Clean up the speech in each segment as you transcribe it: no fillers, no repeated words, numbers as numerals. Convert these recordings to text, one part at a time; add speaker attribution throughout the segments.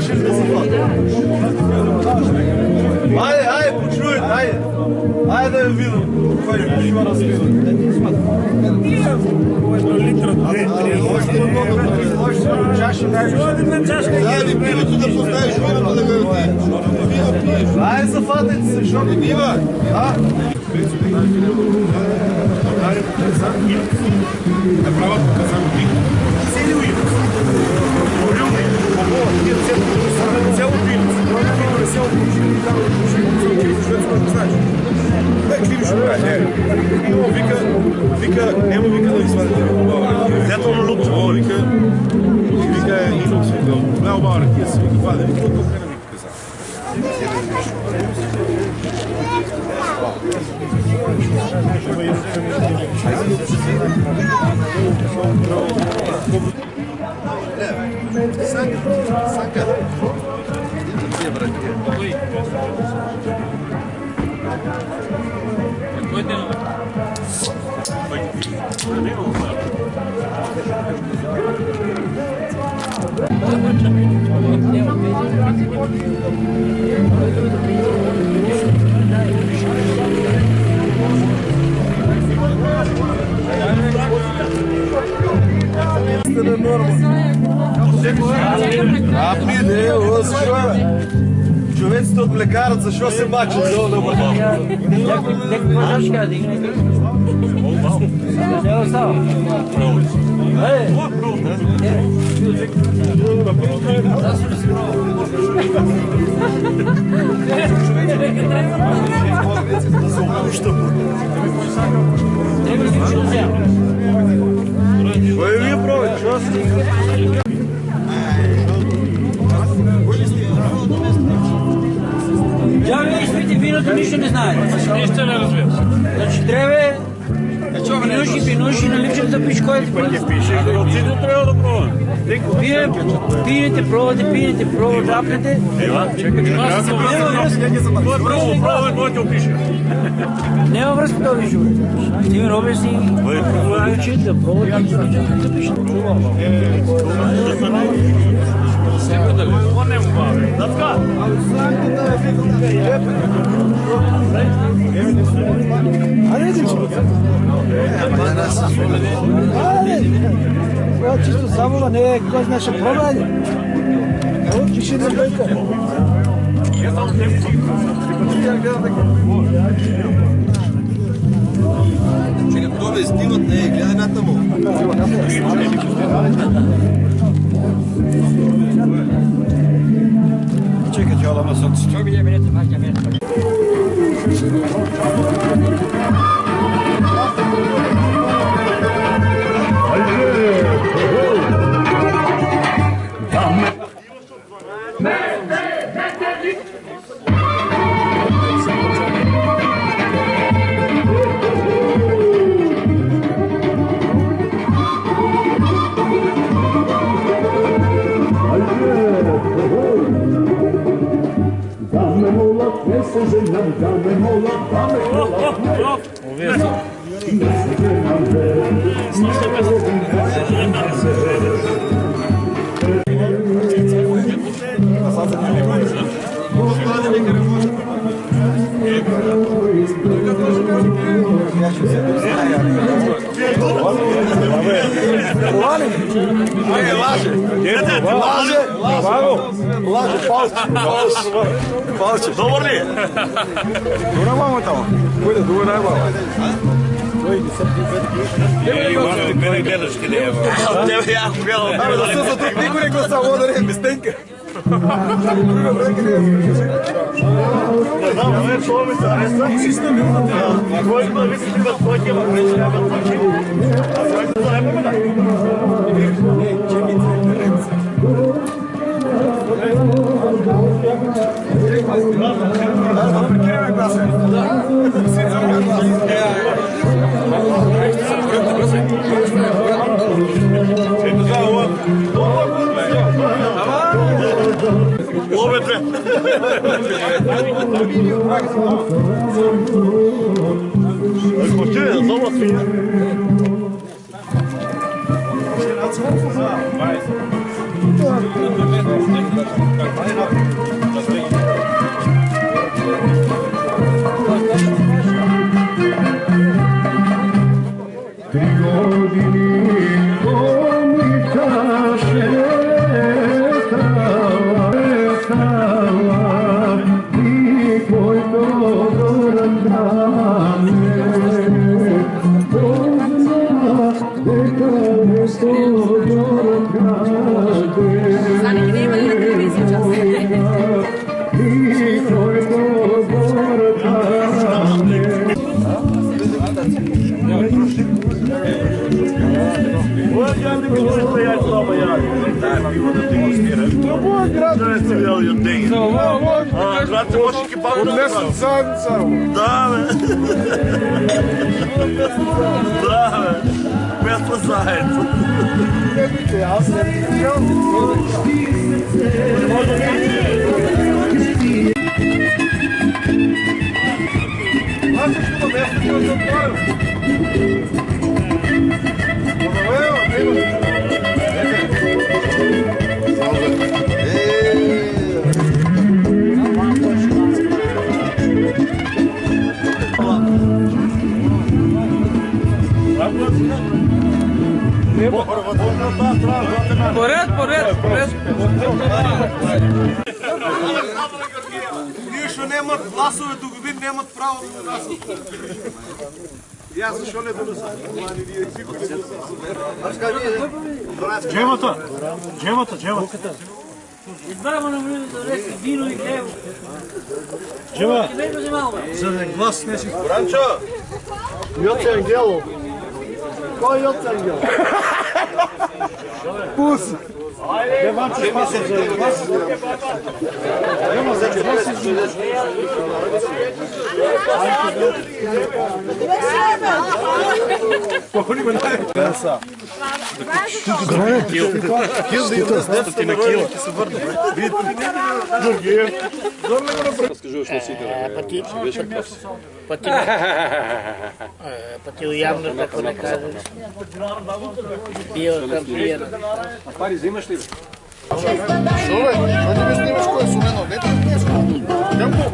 Speaker 1: Можеш да се води. Айде, почуй, айде. Айде да я видим. Кой ще ме разпива?
Speaker 2: Литра,
Speaker 1: Дай пилото да поставиш водата да го пиеш. Ай, зафатайте се, защото не бива.
Speaker 2: Направо показано ти. Цели уйдат. Цяло пилица. Цяло Нема вика да извадите хубава. Зато на лупчо, вика инокс, голяма баба ракия си ги ваде, вика от тук не вика каза.
Speaker 1: Санка. Rapide, ouça, Juventus tot plecaram, zašel se mače zelo na vrhu.
Speaker 3: Nek možeš kaj digne? Ne ostao?
Speaker 1: Ой, ви пробуйте, що си?
Speaker 3: Ja vi ispiti vиното нищо не знае.
Speaker 2: Нищо не разбира.
Speaker 3: Значи трябва пинуши на липчата пиш, който
Speaker 2: Пише, отидо трябва да пробвам.
Speaker 3: Вие пиете, пробвате, апнете.
Speaker 2: Той е пробвам, който опише.
Speaker 3: Няма връзка да ви живе. Ти ми робиш си ключи да пробвате да пишете.
Speaker 2: Това не му баве. Дъвка!
Speaker 4: Това е чисто забава, не е кой знае ще пробва. Пише на дойка.
Speaker 1: Че като това стимат, не, гледай ната му. Чекай, че ала масот. Палче. Добър ли? Добра мама там. Кой да добра мама?
Speaker 2: Мене гледаш къде е.
Speaker 1: Тебе яко гледам. Абе да се за тук никой не го само да не е безтенка.
Speaker 2: Не знам, не това ми се ареста. Кой да ви си биват твоите, ама не ще биват твоите. Аз който да не помена. Ловете! Спортивен, зоба свиня.
Speaker 1: Вие що немат гласове, тук ви немат право на гласове. И аз защо не донеса?
Speaker 2: Джемата!
Speaker 3: Избрамо на вино и хлеб.
Speaker 2: Джема!
Speaker 1: За да глас не си. Бранчо! Йоце ангело! Кой е Йоце ангело? Пус!
Speaker 3: Пътил явно, како не кажеш. Био тампиер.
Speaker 1: Пари, взимаш ли? Шове, да не ме снимаш кое су мено, не те снимаш. Темпо!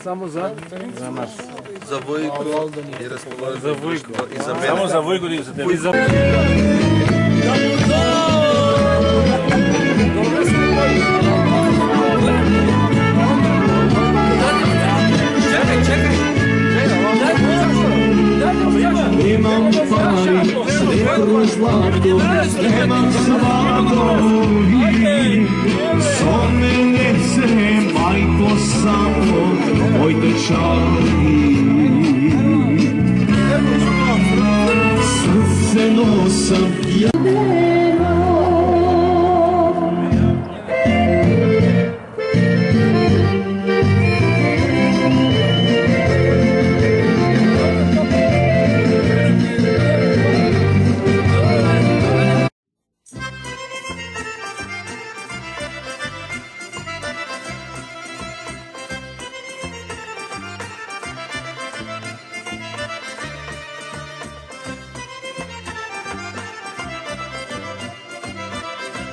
Speaker 4: Само за нас.
Speaker 1: За Войко и разположение.
Speaker 2: За Войко.
Speaker 1: И за мен.
Speaker 2: Само за Войко и за тебе. И за...
Speaker 5: Imam pari, srebro zlato, nemam svatovi. Some nese, majko samo, moj dečari. Srce nosam ja.